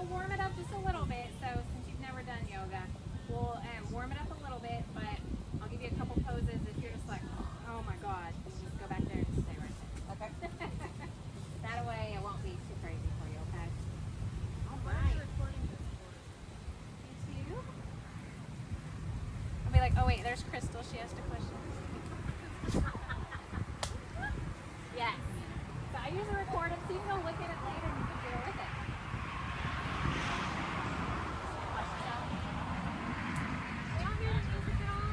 we'll warm it up just a little bit. So since you've never done yoga, we'll warm it up a little bit, but I'll give you a couple poses if you're just like, oh my God, you just go back there and just stay right there. Okay. That way it won't be too crazy for you, okay? All right. You too? I'll be like, oh wait, there's Crystal. She asked a question. Yes. So I usually record it so you can go look at it later and you can deal with it. We don't hear the music at all?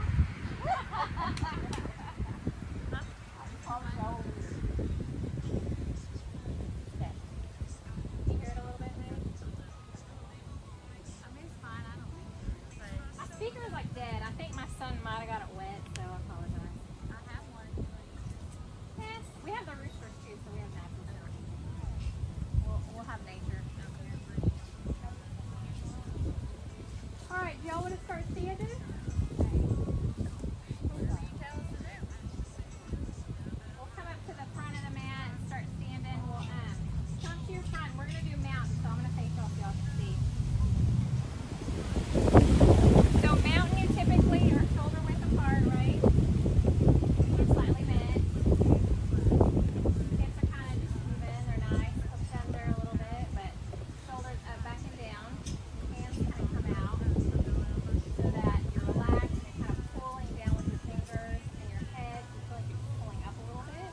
Okay. You hear it a little bit maybe? I mean, it's fine. I don't think so. My speaker is like dead. I think my son might have got it wet, so I apologize. I have one. Yes, we have the roosters too, so we have natural sound. We'll have nature. All right, do y'all want to start standing? We'll come up to the front of the mat and start standing. We'll come to your front. We're gonna do mountain, so I'm gonna face off so y'all can see. So mountain, you typically are shoulder width apart, right? They're slightly bent. Hips are kind of just even. They're nice. Hook them there a little bit, but shoulders up, back and down. Hands kind of come out so that you're relaxed and you're kind of pulling down with your fingers and your head. You feel like you're just pulling up a little bit.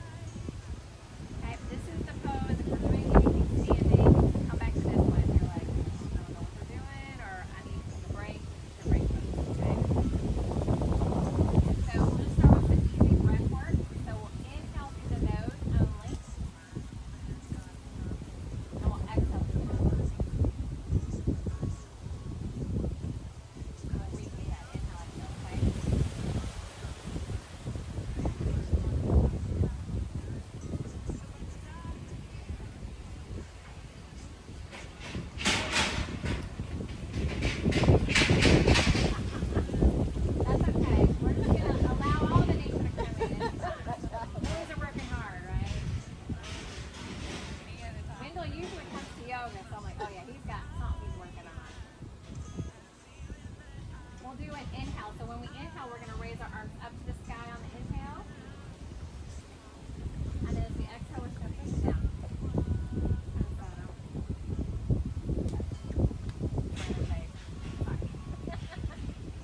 Okay, this is the pose. If we're doing anything standing, come back to this one. If you're like, I don't know what we're doing, or I need to take a break, it's your break pose, okay? So we'll just start with some easy breath work. So we'll inhale through the nose only, and we'll exhale through the nose. Repeat that. Inhale, exhale, okay? That's okay. We're just gonna allow all the nature to come in. Boys are working hard, right? Wendell usually comes to yoga, so I'm like, oh yeah, he's got something he's working on. We'll do an inhale. So when we inhale, we're gonna raise our arms up to the sky on the inhale. And then as we exhale, we're just gonna push it down.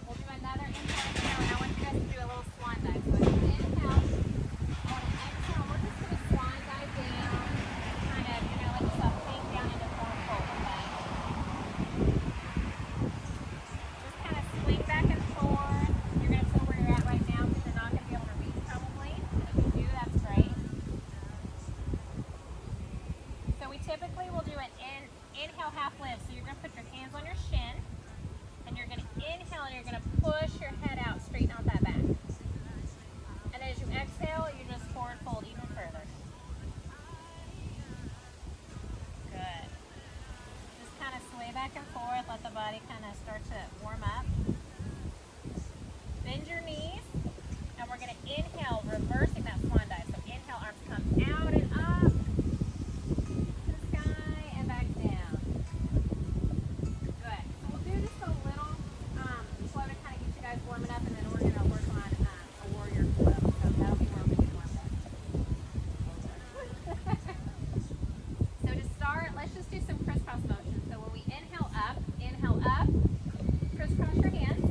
We'll do another inhale here, and I want you guys to do a little swan dive. So as you inhale, on an exhale, we're just going to swan dive down, kind of, let yourself sink down into forward fold, okay? Just kind of swing back and forth. You're going to feel where you're at right now because you're not going to be able to reach probably. And if you do, that's great. So we typically will do an inhale half lift. So you're going to put your hands on your shin. And you're going to inhale and you're going to push your head out, straighten out that back. And as you exhale, you just forward fold even further. Good. Just kind of sway back and forth, let the body kind of start to warm up. Bend your knees, and we're going to inhale, reversing that swan dive. So inhale, arms come out and up to the sky and back down. Good. So we'll do just a little flow to kind of get you guys warming up, and then we're going to work on a warrior flow. So that'll be where we get warmed up. So to start, let's just do some crisscross motion. So when we inhale up, crisscross your hands.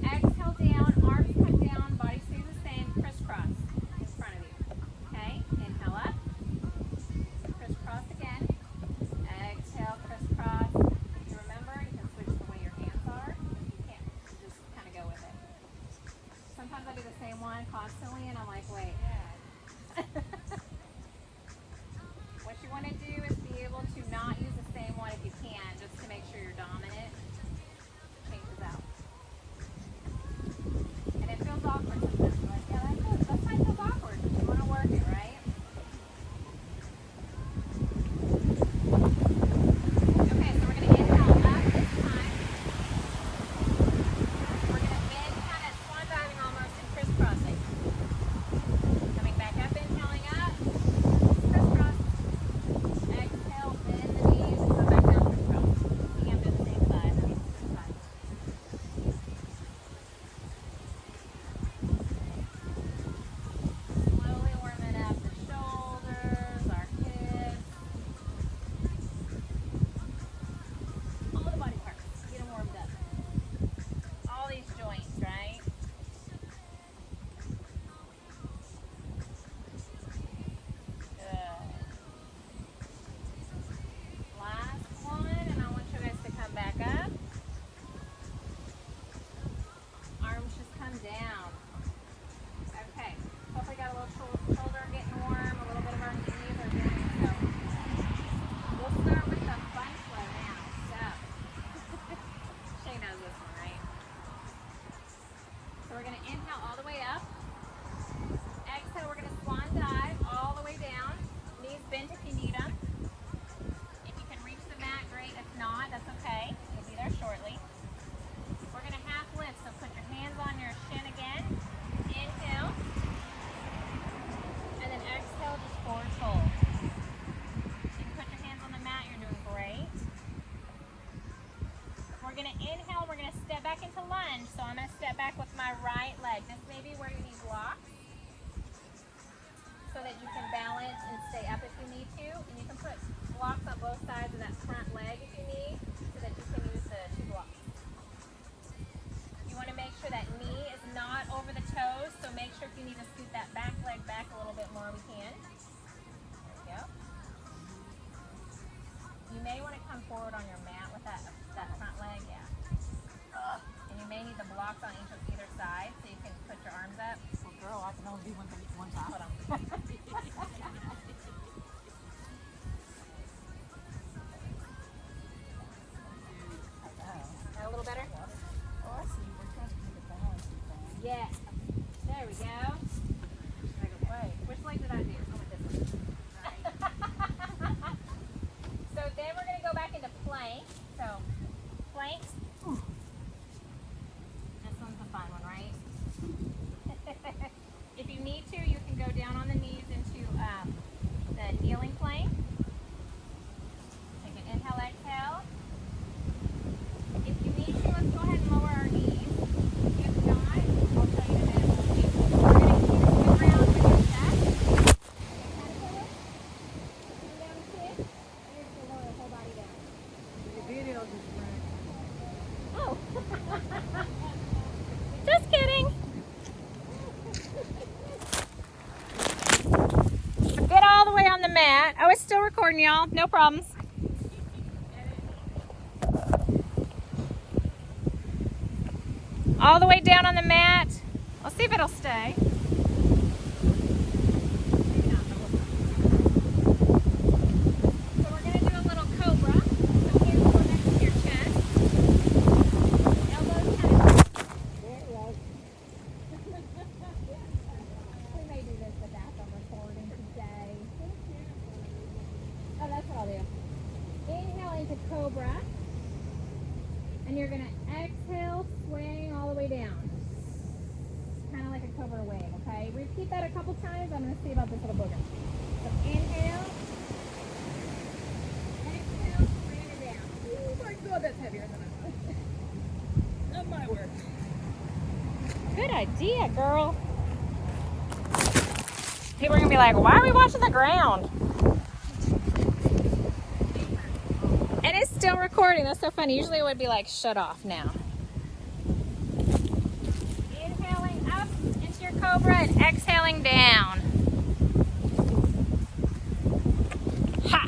Exhale down, arms come down, body stays the same, crisscross in front of you. Okay? Inhale going to inhale. We're going to step back into lunge. So I'm going to step back with my right leg. This may be where you need blocks so that you can balance and stay up if you need to. And you can put blocks on both sides of that front leg if you need so that you can use the 2 blocks. You want to make sure that knee is not over the toes. So make sure if you need to scoot that back leg back a little bit more, we can. There we go. You may want to come forward on your mat with that front leg, yeah. And you may need the blocks on either side so you can put your arms up. Well, girl, I can only do one thing at one time. Hold on. That a little better? Oh, I see. We're trying to make a balance thing. Yeah. There we go. Wait, which leg did I do? Oh, with this one. So then we're going to go back into plank. So, plank. This one's a fun one, right? If you need to, you can go down on the knees into the kneeling plank. Take an inhale, exhale. If you need to, let's go ahead and lower our knees. If not, I'll show you in a minute. We're going to keep the ground with your chest. Caterpillar. Come down a kick. And you're just going to lower the whole body down. The video just ran. Oh. Just kidding. Get all the way on the mat. Oh, it's still recording, y'all. No problems. All the way down on the mat. I'll see if it'll stay. So we're going to do a little cobra. So hands go next to your chest. Elbows kind of... There it was. We may do this without the recording today. Oh, that's what I'll do. Inhale into cobra. And you're going to exhale, swing all the way down. Kind of like a cobra wave, okay? Repeat that a couple times. I'm going to see about this little booger. So inhale. Exhale, swing it down. Oh my God, that's heavier than I thought. That might work. Good idea, girl. People are going to be like, why are we watching the ground? And it's still recording. That's so funny. Usually it would be like, shut off now. Inhaling up into your cobra and exhaling down. Ha!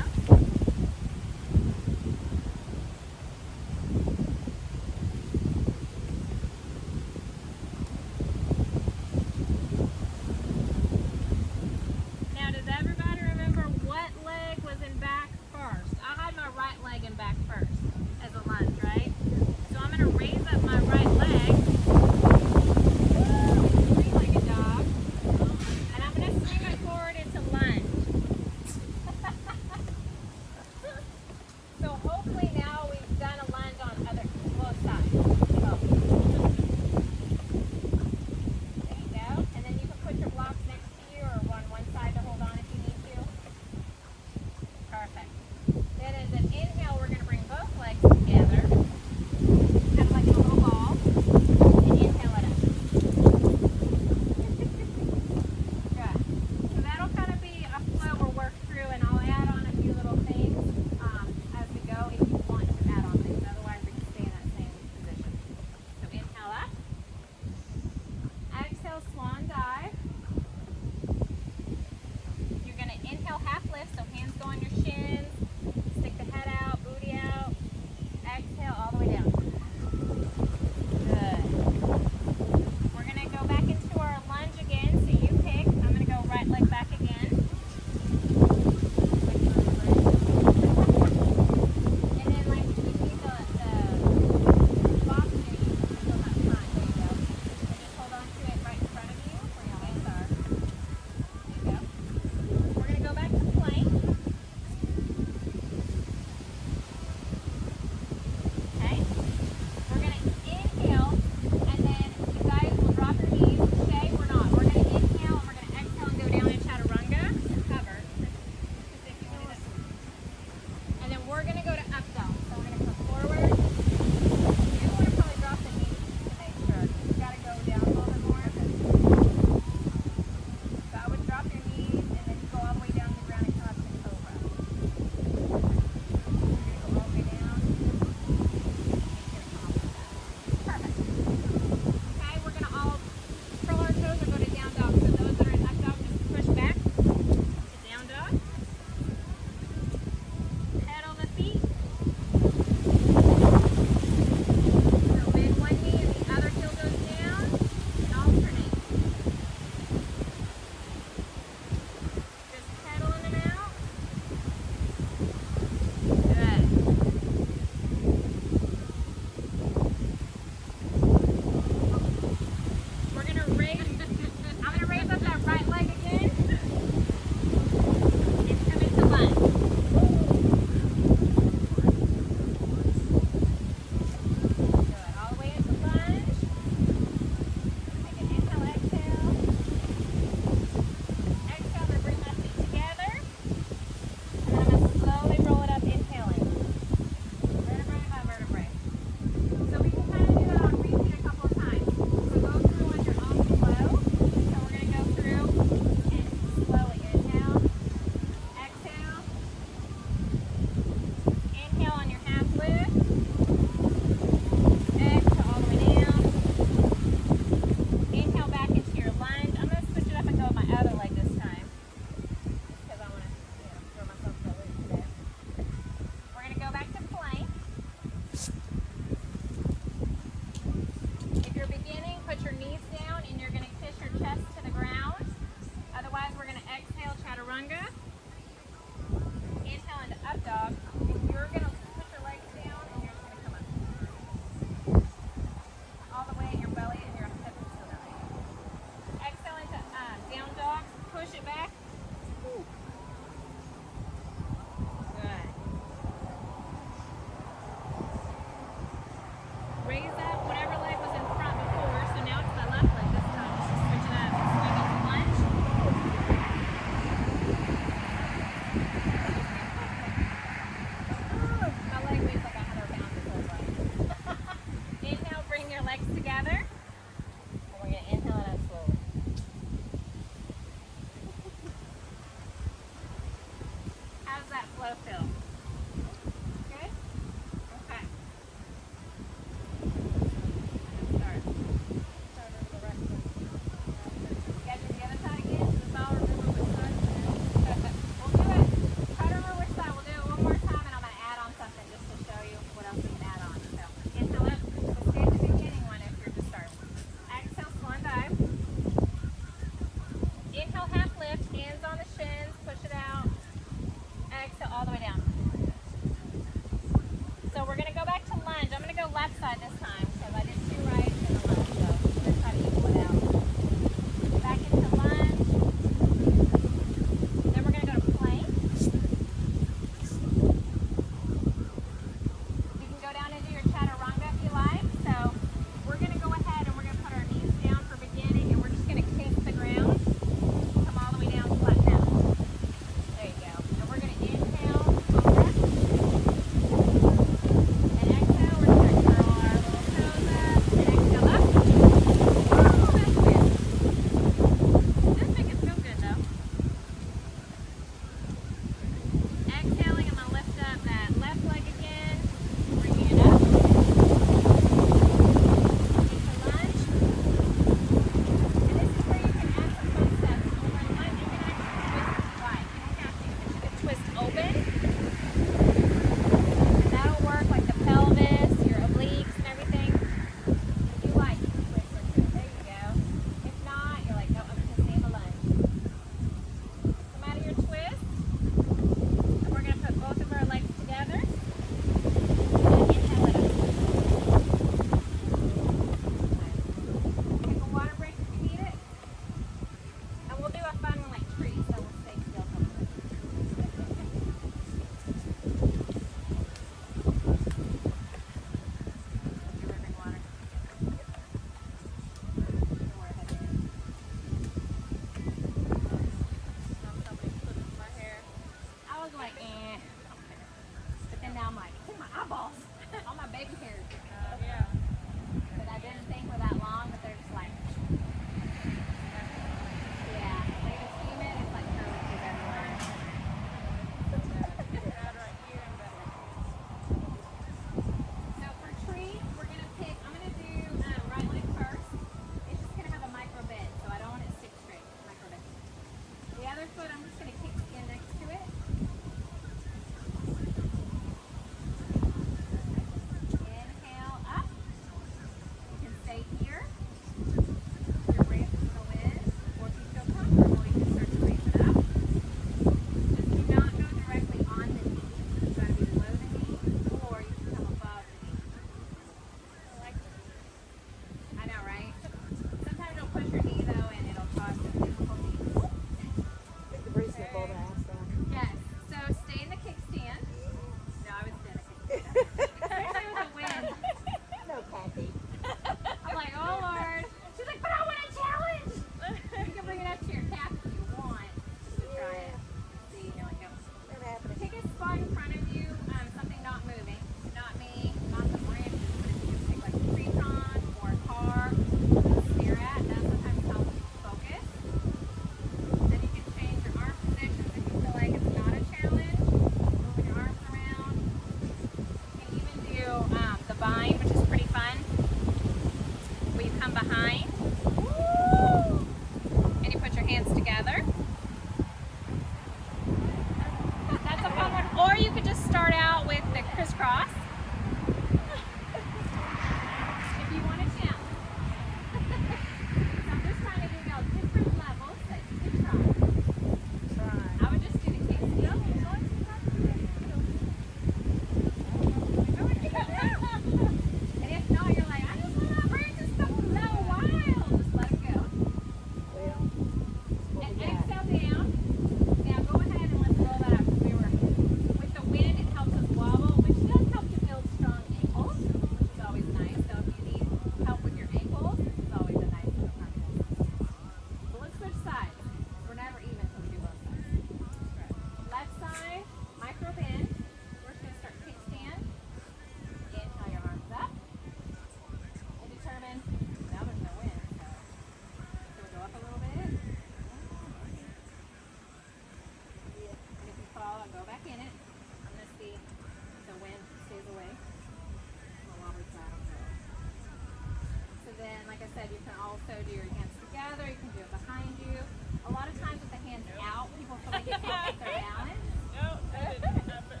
said, you can also do your hands together. You can do it behind you. A lot of times with the hands out, people feel like they can't get their balance. No, that didn't happen.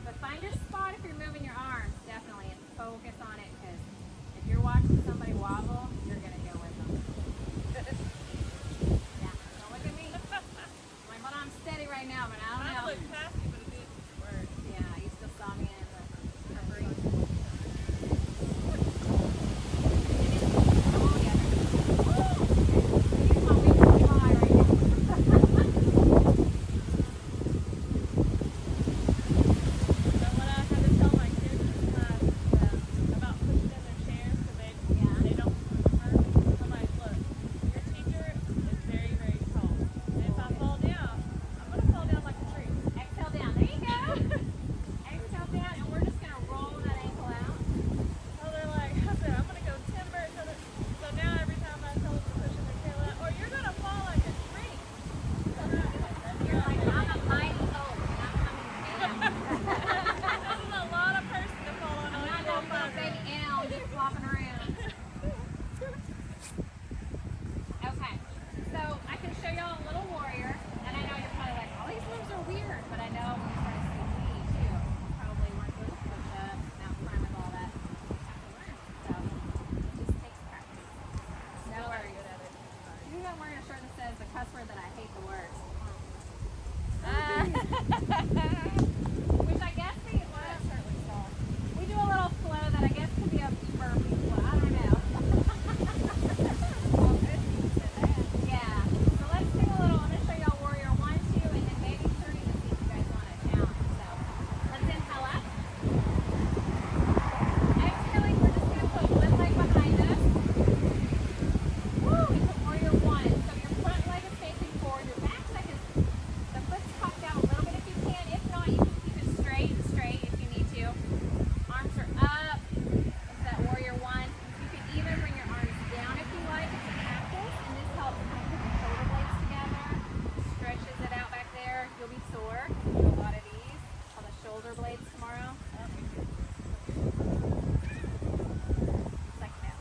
But find your spot if you're moving your arms, definitely, and focus on it, because if you're watching somebody wobble, you're going to go with them. Yeah, don't look at me. I'm like, well, I'm steady right now, but I don't I know. looked past you, but it didn't work. Yeah, you still saw me in the recovery. So what I had to tell my kids in class about pushing in their chairs so they don't hurt. I'm like, look, your teacher is very, very tall. And if I fall down, I'm going to fall down like a tree. Exhale down. There you go. Exhale down, and we're just going to roll that ankle out. So they're like, I said, I'm going to go timber. So now every time I tell them to push in their tail out, or you're going to fall like a tree. You're like, I'm a mighty oak, and I'm coming down. This is a lot of person to fall on I'm a not little no little baby animal just flopping around. Okay, so I can show y'all a little warrior, and I know you're probably like, all these moves are weird, but I know when you start to see me too, probably weren't good with push-ups, now front with all that. You have to learn. So it just takes practice. No worries. You know, I'm wearing a shirt that says the cuss word that I hate the worst. Which I guess we do a little flow that I guess could be a burpee flow. I don't know. Yeah. So let's do a little. I'm going to show y'all warrior 1, 2, and then maybe 3 to see if you guys want to challenge. So let's inhale up. Exhaling, we're just going to put one leg behind us. Woo! We put warrior 1. So your front leg is facing forward. Your back leg is, the foot's tucked out a little bit if you can. If not, you can keep it straight if you need to. Arms are up. It's that warrior 1. You can even bring your arms down if you like. It's a cactus, and this helps kind of put the shoulder blades together. Stretches it out back there. You'll be sore. Do a lot of these on the shoulder blades tomorrow. Like that.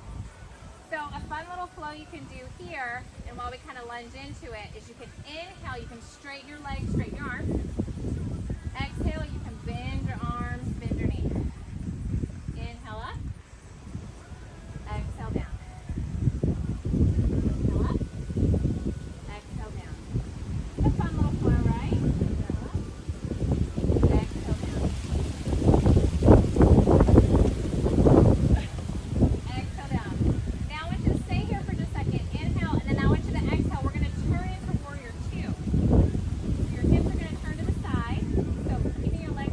So a fun little flow you can do here, and while we kind of lunge into it, is you can inhale, you can straighten your legs, straighten your arms. Exhale, you can bend your arms, bend your knees. Inhale up. Exhale down. Inhale up. Exhale down. It's a fun little flow, right? Inhale up. Exhale down. Exhale down. Now I want you to stay here for just a second. Inhale, and then I want you to exhale. We're going to turn into warrior 2. So your hips are going to turn to the side. So keeping your legs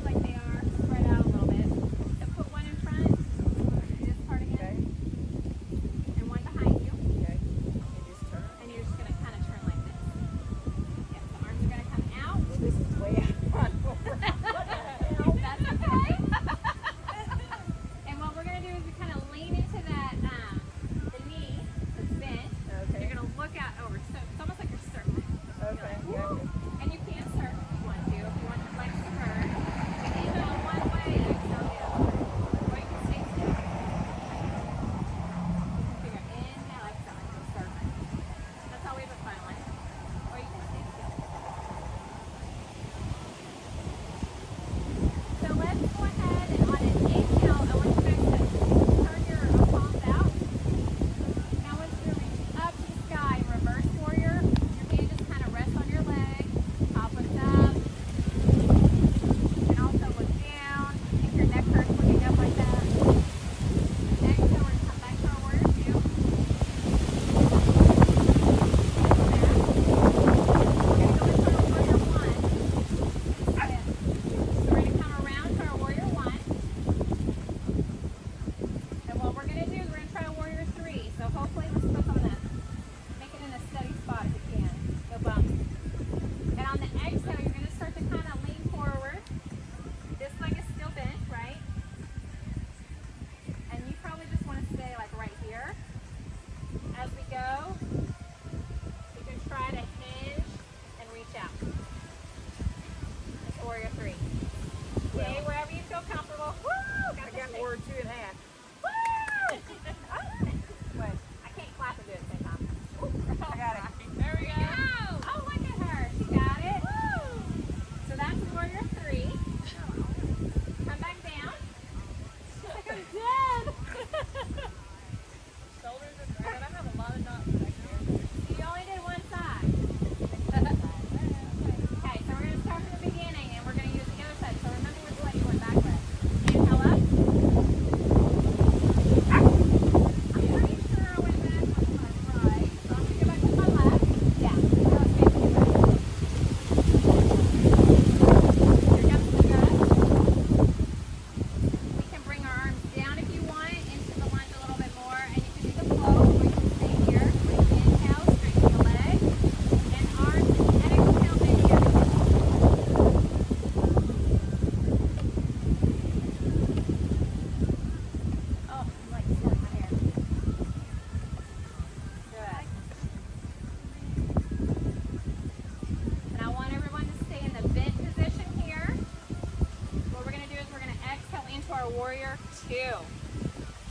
two.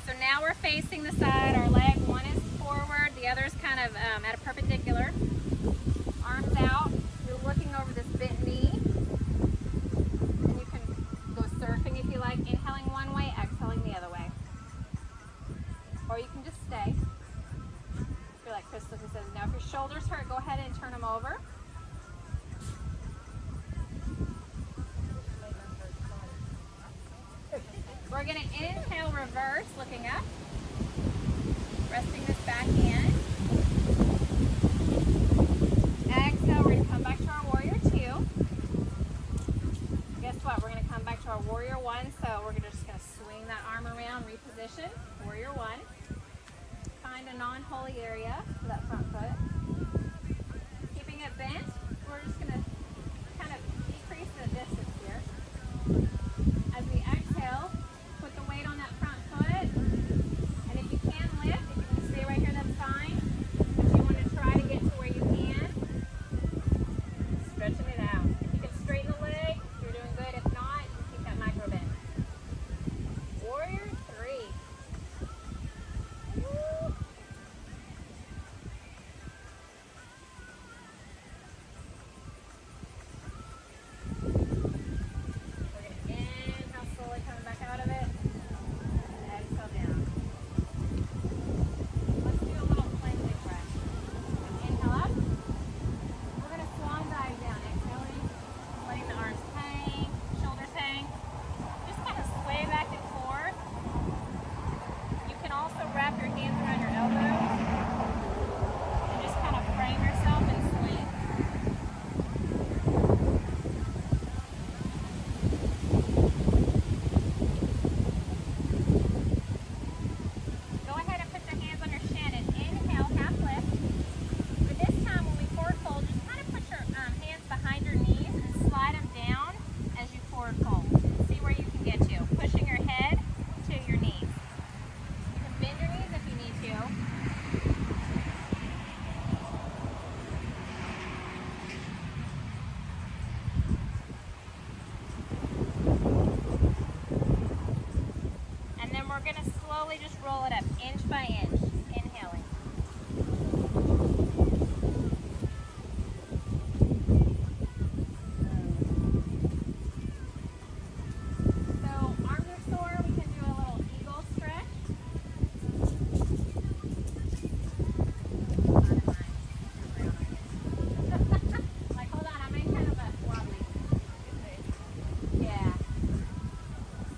So now we're facing the side. Our leg, one is forward, the other is kind of at a perpendicular. Arms out. You're looking over this bent knee. And you can go surfing if you like. Inhaling one way, exhaling the other way. Or you can just stay. If you're like Crystal who says, now if your shoulders hurt, go ahead and turn them over. We're going to inhale, reverse, looking up. Resting this back in. Exhale, we're going to come back to our warrior two. Guess what? We're going to come back to our warrior one. So we're just going to swing that arm around, reposition. Warrior one. Find a non-holy area for that front foot. Keeping it bent, we're just going to kind of decrease the distance here. As we exhale, put the weight on that front foot. And if you can lift, if you can stay right here, that's fine. If you want to try to get to where you can, stretching it out. If you can straighten the leg, you're doing good. If not, you keep that micro bend. Warrior three. Woo. Wrap your hands around your elbows and just kind of frame yourself and swing. Go ahead and put your hands on your shin and inhale, half lift. But this time when we forward fold, just kind of put your hands behind your knees and slide them down as you forward fold. See where you can get to. Pushing your head to your knees. Bend your knees if you need to. And then we're going to slowly just roll it up inch by inch, inhaling. So arms are sore, we can do a little eagle stretch. Like, hold on, I'm in kind of a wobbly. Yeah.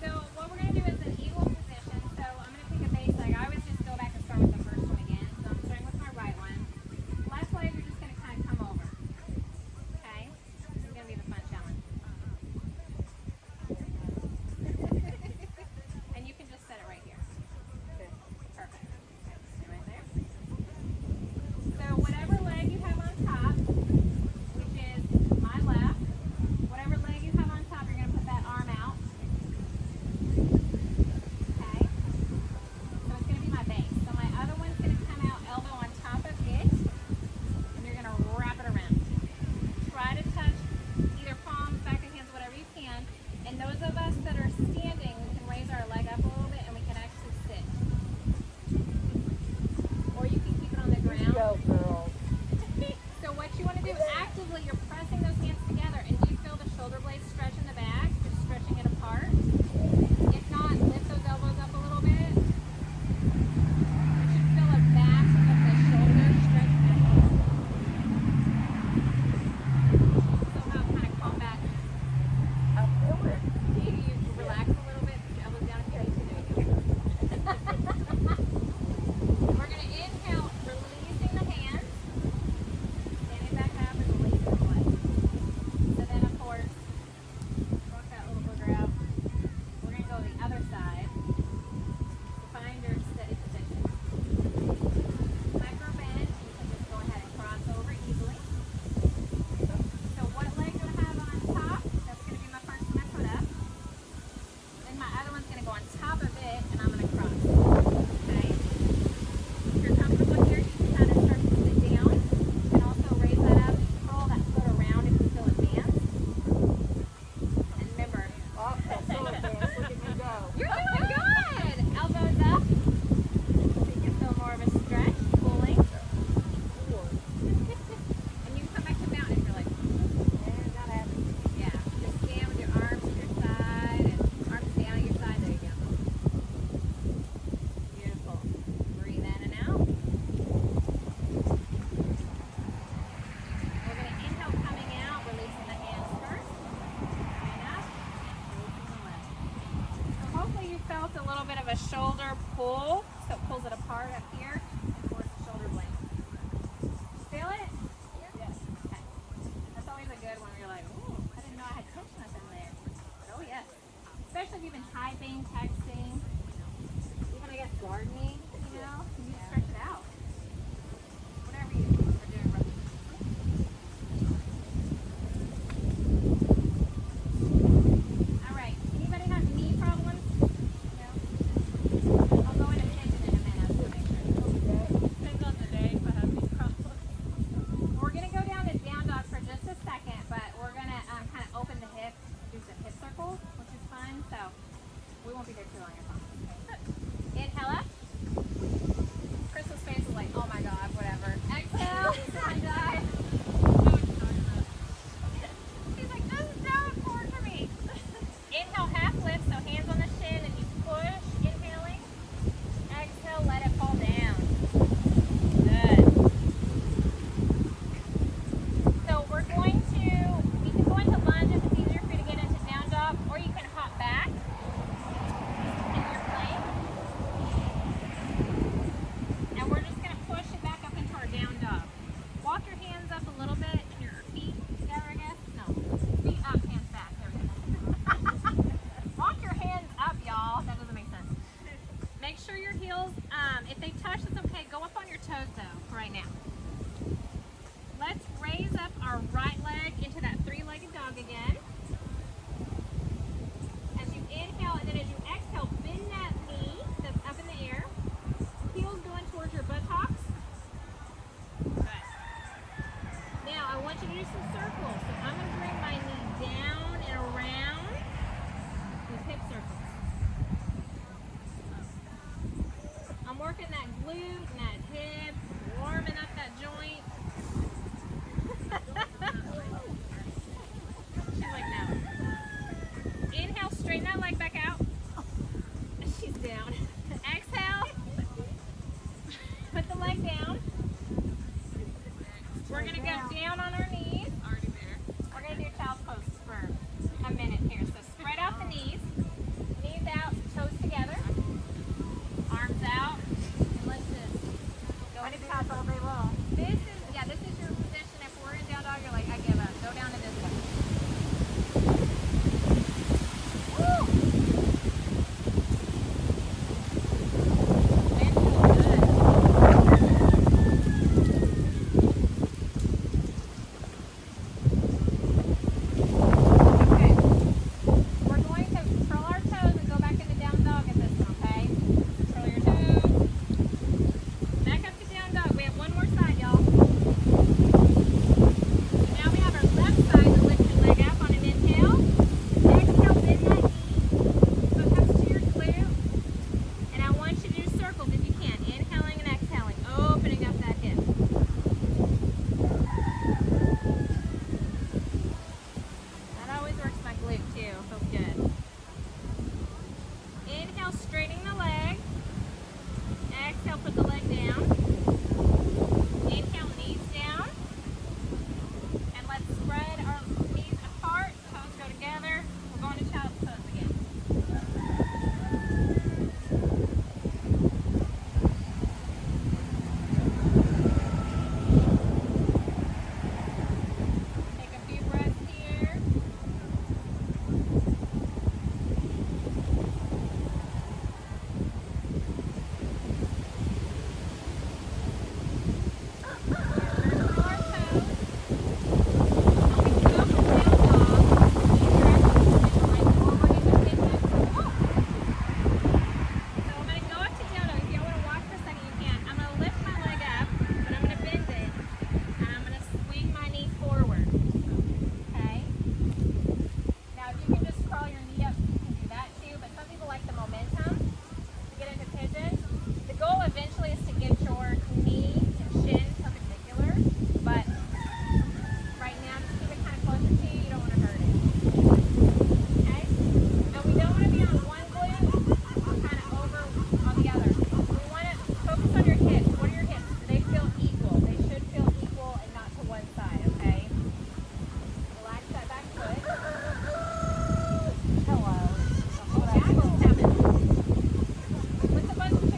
So what we're going to do is an eagle position. So I'm going to pick a base leg. I always just go back and start with the first one again. So I'm starting with my right one. Left leg, you're just going to kind of come over. Okay? This is going to be the fun challenge. And you can just set it right here. Perfect. Okay, stay right there. So whatever leg you have on top, which is my left, whatever leg you have on top, you're going to put that arm out. Okay? So it's going to be my base. So my other one's going to come out elbow on top of it, and you're going to wrap it around. Try to touch either palms, back of hands, whatever you can. And those of us that are standing, we can raise our leg up a little bit and we can actually sit. Or you can keep it on the ground. Go, girl. So what you want to do, actively, you're pressing those hands together. And do you feel the shoulder blades stretch in the back? Just stretching it apart. If not, lift those elbows up a little bit. You should feel a back of the shoulder stretch back. Somehow kind of combat. I feel it. You relax a little bit, put your elbows down if you need to. We're going to inhale, releasing the hands, standing back up and releasing the foot. So then, of course, walk that little booger out. We're going to go to the other side. Find your steady position. Micro bend, you can just go ahead and cross over easily. So what leg do I have on top? That's going to be my first one I put up. Then my other one's going to go on top of it, and I'm going to cross. pull, so it pulls it apart up here and towards the shoulder blade. Feel it? Yes. Okay. That's always a good one where you're like, ooh, I didn't know I had tension up in there. But oh yes. Especially if you've been typing, texting, even I guess gardening, you know, you can stretch it out. Whatever you are doing right. All right. Anybody have knee problems? No? I'll go into pigeon in a minute to make sure. Depends on the day if I have any problems. We're going to go down to down dog for just a second, but we're going to kind of open the hip, do some hip circles, which is fun. So we won't be there too long, I promise. Inhale up. Crystal's face is like, oh my god, whatever. Exhale. I died. She's like, this is so important for me. Inhale, half lift, so hands on the shin and you push, inhaling. Exhale, let it fall down. Good. So we're going to, you can go into lunge if it's easier for you to get into down dog, or you can hop back in your plank. And we're just going to push it back up into our down dog. Walk your hands up a little bit and your feet together, I guess. No, feet up, hands back. There we go. Walk your hands up, y'all. That doesn't make sense. Make sure your heels, if they touch, it's okay. Go up on your toes though, for right now. Let's raise up our right leg into that three-legged dog again. As you inhale and then as you exhale, bend that knee that's up in the air. Heels going towards your buttocks. Good. Now I want you to do some circles. So I'm going to bring my knee down and around with hip circles. I'm working that glute and that hip, warming up that joint. She's like, no. Inhale, straighten that leg back out. She's down. Exhale. Put the leg down. We're going to go down on our knees. Already there. We're going to do child's pose for a minute here. So spread out the knees. Knees out, toes together. Arms out. And let's just go into child's pose. This is your position. If we're in down dog, you're like, I give up. Go down to this one. Woo! Okay. We're going to curl our toes and go back into down dog at this one, okay? Curl your toes. Back up to down dog. We have one more side, y'all. Now we have our left side to lift your leg up on an inhale. Exhale, bend that knee. So it comes to your glute. And I want you to do circles if you can. Inhaling and exhaling. Opening up that hip. That always works my glute too. Feels good. Inhale, straightening the leg. Exhale, put the leg down. Inhale, knees down. And let's spread our knees apart. Toes go together. We're going to child's pose again. Take a few breaths here. Curl our toes. And we can go from down dog. Either like forward into pigeon. Oh. So I'm going to go up to down dog. If you want to walk for a second, you can. I'm going to lift my leg up, but I'm going to bend it. And I'm going to swing my knee forward. Okay? Now, if you can just crawl your knee up, you can do that too. But some people like the momentum to get into pigeon. The goal eventually is to get your knee and shin perpendicular. But right now, just keep it kind of closer to you. You don't want to hurt it. Okay? And we don't want to be on one glute or kind of over on the other. We want to focus on your hips. What are your hips? Do they feel equal? They should feel equal and not to one side, okay? Relax that back foot. Hello. Oh, Jack's coming. What's a bunch of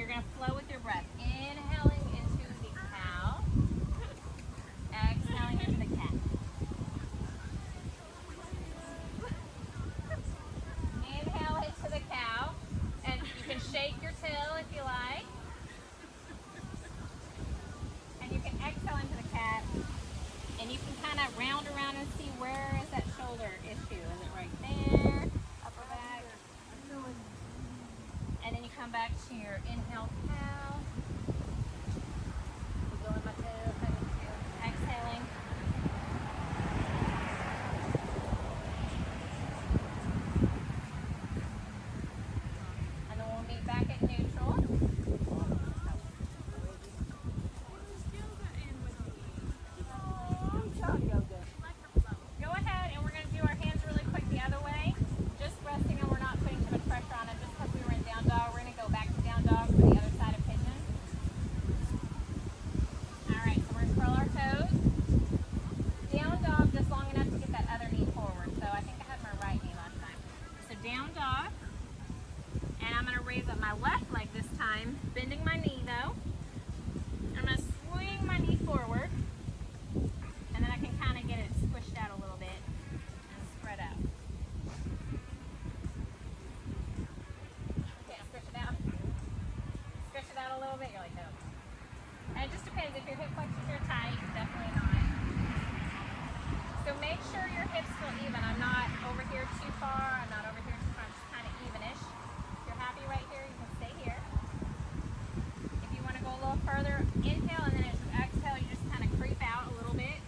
you're going to flow with your breath. Inhaling into the cow. Exhaling into the cat. Inhale into the cow. And you can shake your tail if you like. And you can exhale into the cat. And you can kind of round around and see where is that shoulder issue. Is it right there? Upper back? And then you come back to your inhale cow. Wiggling my toes, exhaling. And then we'll meet back at neutral. Go ahead, and we're going to do our hands really quick the other way. Just resting, and we're not putting too much pressure on it. Just because we were in down dog, we're going to go back to down dog for the other side of pigeon. Alright, so we're going to curl our toes. Down dog just long enough to get that other knee forward. So I think I had my right knee last time. So down dog. And I'm going to raise up my left leg this time, bending my knee though. I'm going to swing my knee forward. And then I can kind of get it squished out a little bit and spread out. Okay, squish it out. Squish it out a little bit. You're like, no. And it just depends. If your hip flexors are tight, definitely not. So make sure your hips feel even. I'm not over here too far. I'm not over here too far. I'm just kind of evenish. If you're happy right here, you can stay here. If you want to go a little further, inhale, and then as you exhale, you just kind of creep out a little bit.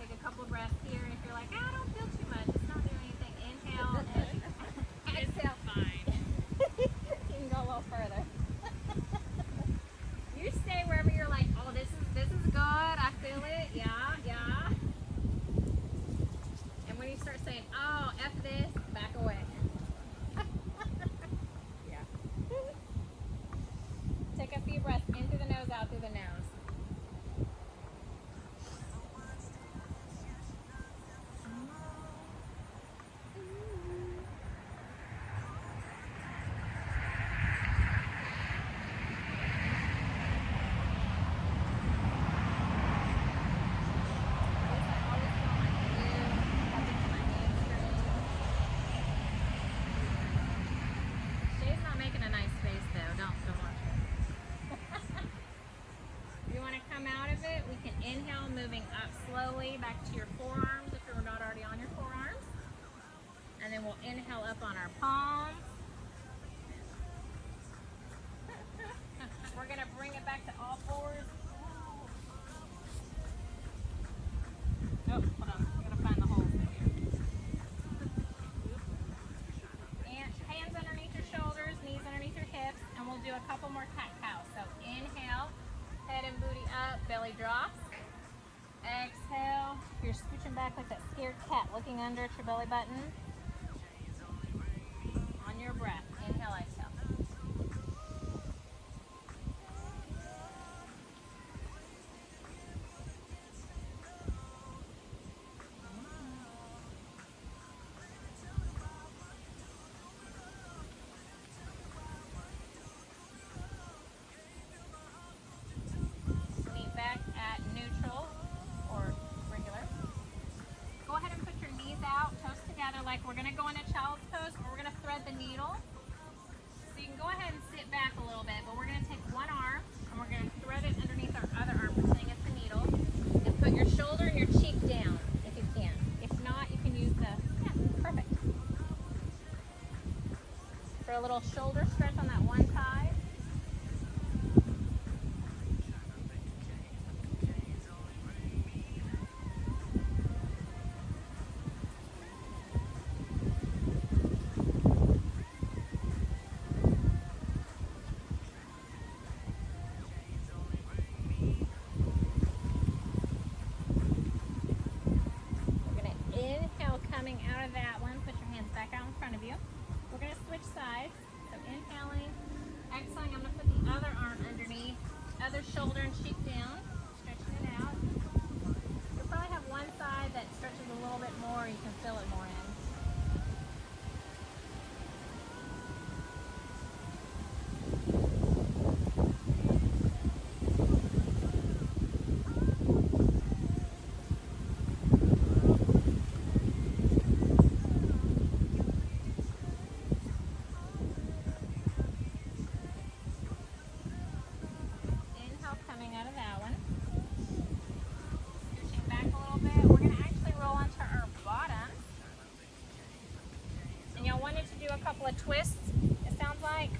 Take a couple breaths here, and if you're like, I don't feel too much, it's not doing anything, inhale, and exhale. Fine. You can go a little further. You stay wherever you're like, oh, this is good, I feel it, yeah, yeah. And when you start saying, oh, F this, back away. Yeah. Take a few breaths in through the nose, out through the nose. Shay's not making a nice face though. Don't watch her. You want to come out of it? We can inhale, moving up slowly back to your forearms if you're not already on your forearms. And then we'll inhale up on our palms. We're going to bring it back to all fours. Oh, hold on. I'm going to find the holes in here. And hands underneath your shoulders, knees underneath your hips, and we'll do a couple more cat-cows. So inhale, head and booty up, belly drops. Exhale, you're scooching back like that scared cat looking under at your belly button. On your breath, inhale, exhale. Meet back at neutral or regular. Go ahead and put your knees out, toes together like we're going to go into child's pose, or we're going to thread the needle. So you can go ahead and sit back a little bit, but we're going to take one arm and we're going to thread it underneath our other arm, pretending it's a needle, and put your shoulder and your cheek down if you can. If not, you can use the, yeah, perfect. For a little shoulder stretch on that one side. Coming out of that one, put your hands back out in front of you. We're going to switch sides. So inhaling, exhaling. I'm going to put the other arm underneath, other shoulder and cheek down, stretching it out. You'll probably have one side that stretches a little bit more. You can fill it more in. wanted to do a couple of twists, it sounds like.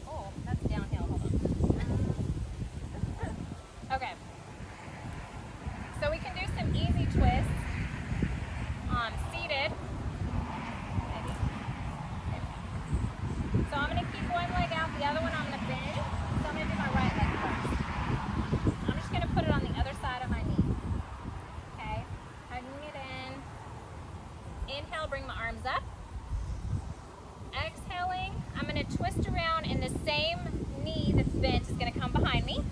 Oh, that's downhill. Hold on. Okay. So we can do some easy twists. Seated. Maybe. So I'm going to keep one leg out, the other one I'm going to bend. So I'm going to do my right leg first. I'm just going to put it on the other side of my knee. Okay? Hugging it in. Inhale, bring my arms up. Exhaling, I'm going to twist around, and the same knee that's bent is going to come behind me.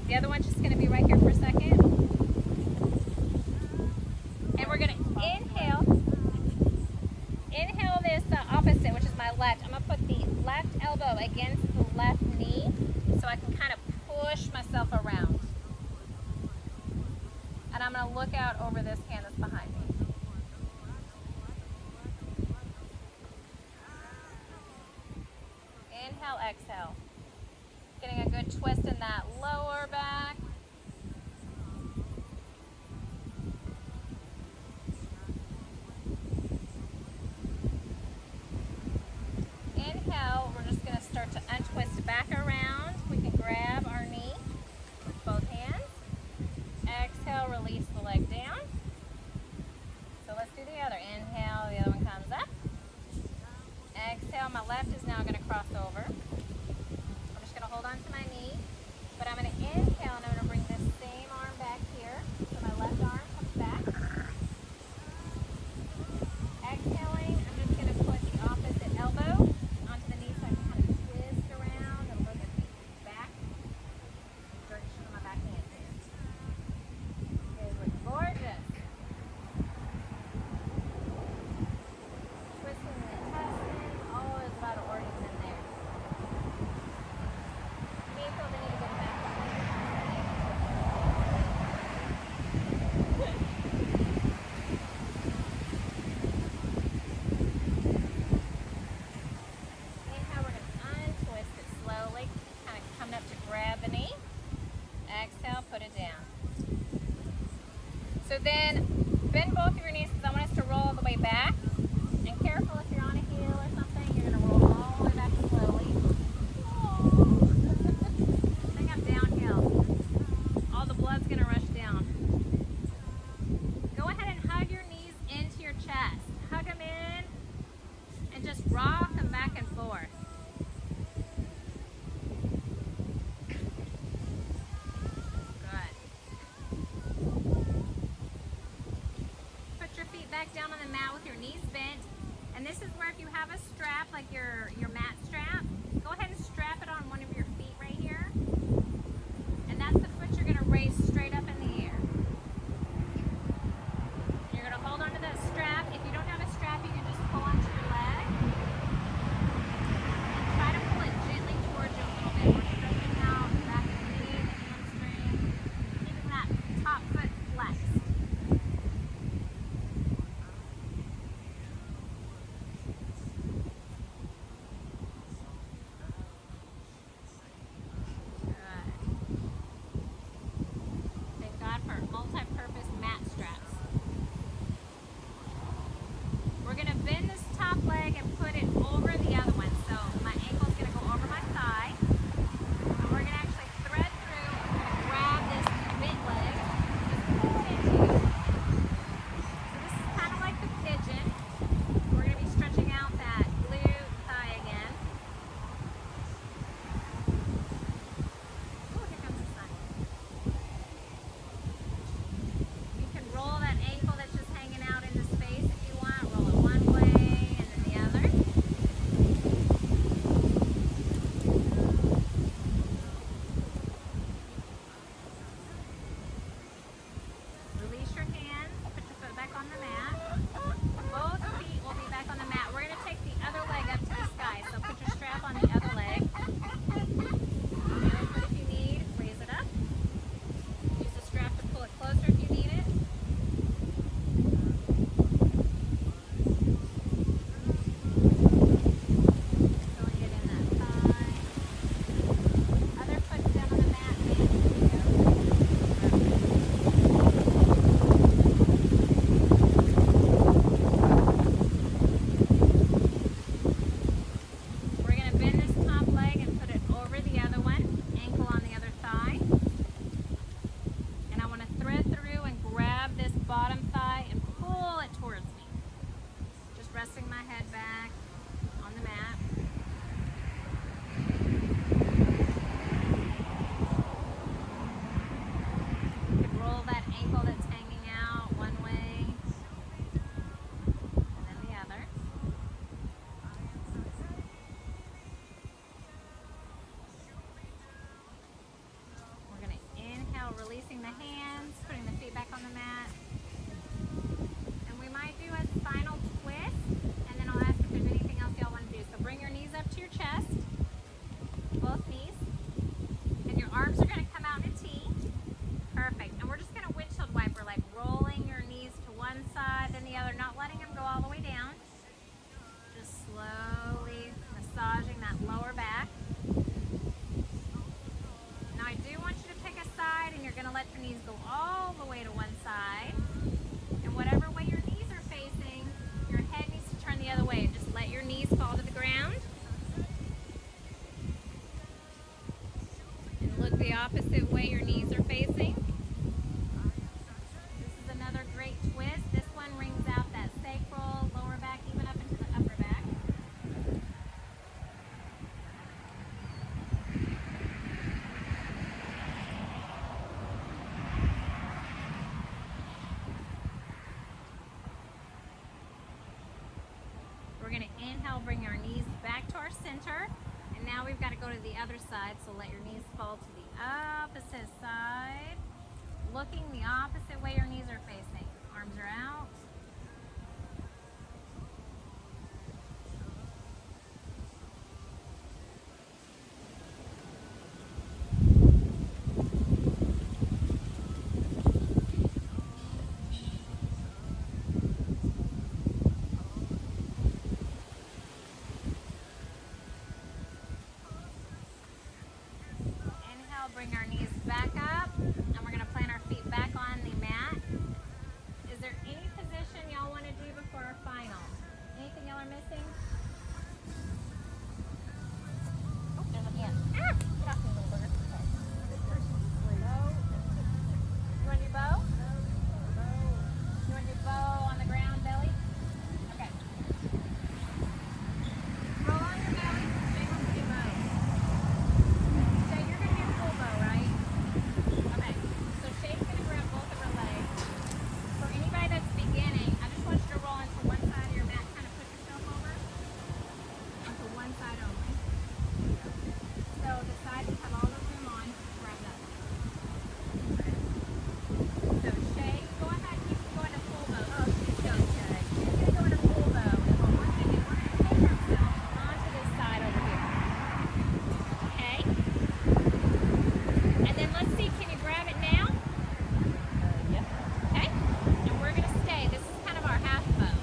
The other one's just going to be right here for a second. And we're going to inhale. Inhale this opposite, which is my left. I'm going to put the left elbow against the left knee so I can kind of push myself around. And I'm going to look out over this hand that's behind me. Inhale, exhale. Getting a good twist in that lower back. Inhale, we're just going to start to untwist back around. We can grab our knee with both hands. Exhale, release the leg down. So let's do the other. Inhale, the other one comes up. Exhale, my left is now going to cross over. I'm just going to hold on to my knee, but I'm going to inhale and I'm going to bring this same arm back here. So my left arm comes back. Exhaling, I'm just going to put the opposite elbow onto the knee so I can kind of twist around and look at the back. Direction of my back hand here. You guys look gorgeous. Twisting the intestines, all those vital organs in there. Me feel the need to go back. Inhale, we're going to untwist it slowly, kind of coming up to grab the knee. Exhale, put it down. So then bend both of your knees because I want us to roll all the way back. And careful if you're on a heel or something, you're going to roll all the way back slowly. Oh. I think I'm downhill. All the blood's going to rush down. Go ahead and hug your knees into your chest. Hug them in and just rock them back and forth. Put your feet back down on the mat with your knees bent. And this is where if you have a strap, like your mat strap, go ahead and strap it on one of your feet right here. And that's the foot you're going to raise straight up in the air. You're going to hold onto that strap. If you don't have a strap, you can just pull onto your leg. And try to pull it gently towards you a little bit. We're stretching out the back of the knee, the hamstring, keeping that top foot flexed. releasing my head back on the mat. You could roll that ankle that's hanging out one way and then the other. We're going to inhale, releasing the hands, putting the feet back on the mat. And we might do a spinal twist, and then I'll ask if there's anything else y'all want to do. So bring your knees up to your chest, both knees, and your arms are going to come out in a T. Perfect. And we're just going to windshield wiper, like rolling your knees to one side, then the other, not letting them go all the way down. Just slowly massaging that lower back. Now I do want you to pick a side, and you're going to let your knees go all the way to one side. And whatever way your knees are facing, your head needs to turn the other way. Just let your knees fall to the ground. And look the opposite way your knees are facing. This is another great twist. This one wrings out that sacral, lower back, even up into the upper back. We're going to inhale, bring our knees back to our center. And now we've got to go to the other side, so let your knees fall to the opposite side. Looking the opposite way your knees are facing. Arms are out. Inhale, bring our knees back up, and we're going to plant our feet back on the mat. Is there any position y'all want to do before our final? Anything y'all are missing? Oh, there's a hand. Ah! Get off me, little booger. Okay. You want to do bow? You want to do bow on the ground, belly? Okay. Roll on your belly. Jay wants to do bow. Shay, you're going to do full bow, right? Okay. So Shay's going to grab both of her legs. For anybody that's beginning, I just want you to roll onto one side of your mat. Kind of push yourself over. Onto one side only. So the side you have all the room on, grab that. So Shay, go ahead. Keep going to full bow. Oh, she's going to. She's going to go into full bow. And what we're going to do, we're going to take ourselves onto this side over here. Okay? And then let's see, can you grab it now? Yep. Okay? And we're going to stay. This is kind of our half bow.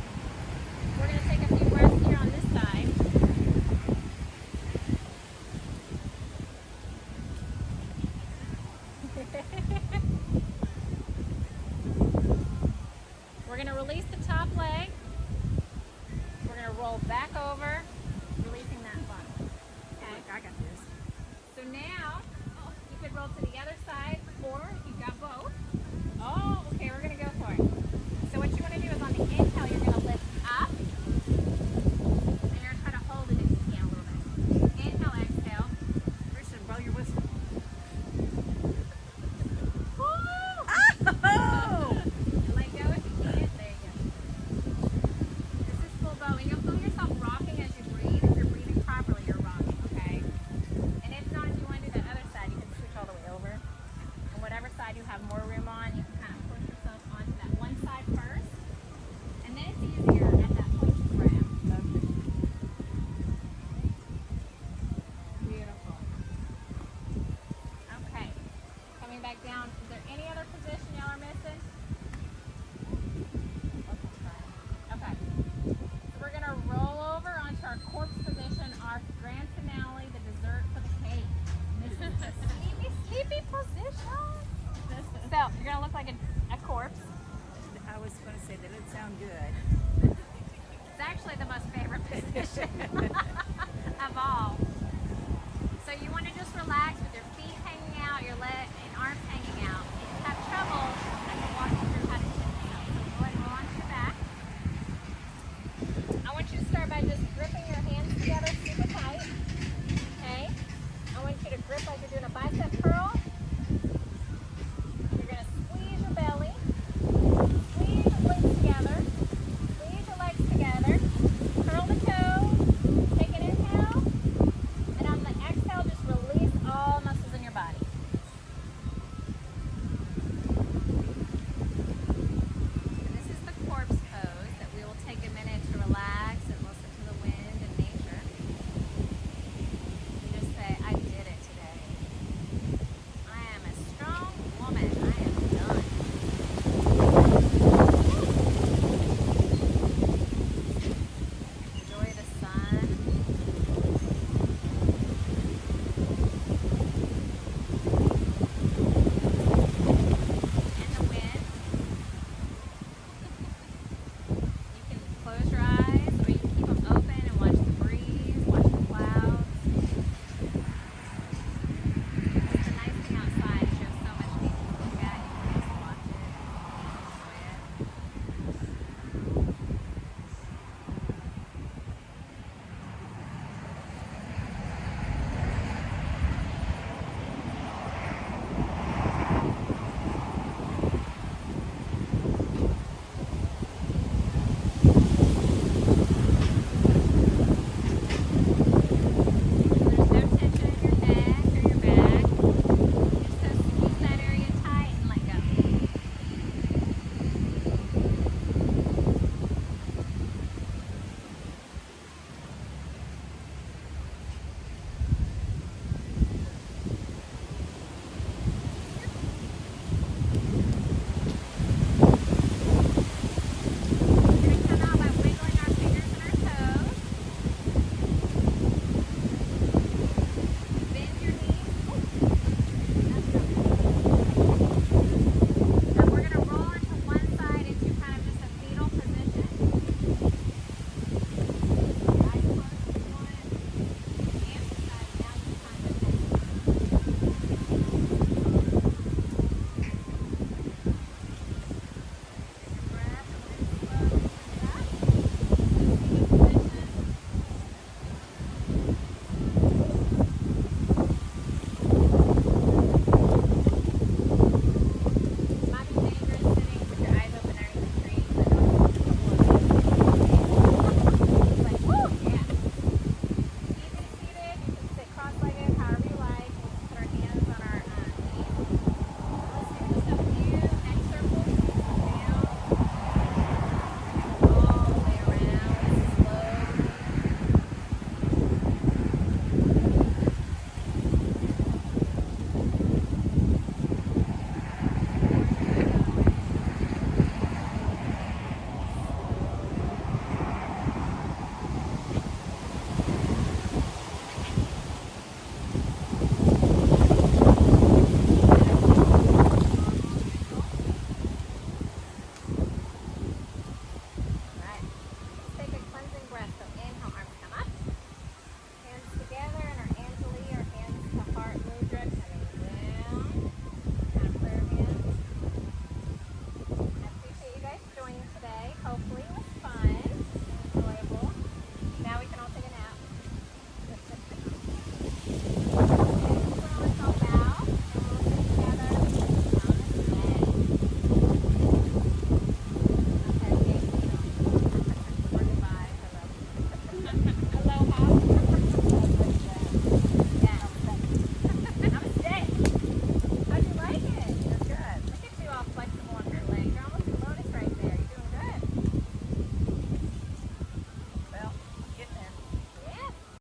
We're going to take a few breaths here on this side. We're going to release the top leg. We're going to roll back over, releasing that bottom. Okay? I got this. So now, you could roll to the other side, or you've got both. Oh, okay, we're going to go for it. So what you want to do is on the inhale, you're going to lift up, and you're going to try to hold it if you can a little bit. Inhale, exhale. Kristen, blow your whistle. Woo! Oh! Let go if you can. There you go. This is full bow, and you'll feel yourself rocking as you breathe. If you're breathing properly, you're rocking, okay? And if not, if you want to do the other side, you can switch all the way over. And whatever side you have more room on, you can kind of push yourself onto that one side first. And then it's easier at that point to grab. Beautiful. Okay. Coming back down. Is there any other position y'all are missing? Okay. So we're going to roll over onto our corpse position, our grand finale, the dessert for the cake. This is the sleepy position. So you're going to look like a corpse. I was going to say that it sound good. It's actually the most favorite position of all. So you want to just relax with your feet hanging out, your leg and arms hanging out. If you have trouble, I can walk you through how to sit down. So go ahead and roll onto your back. I want bicep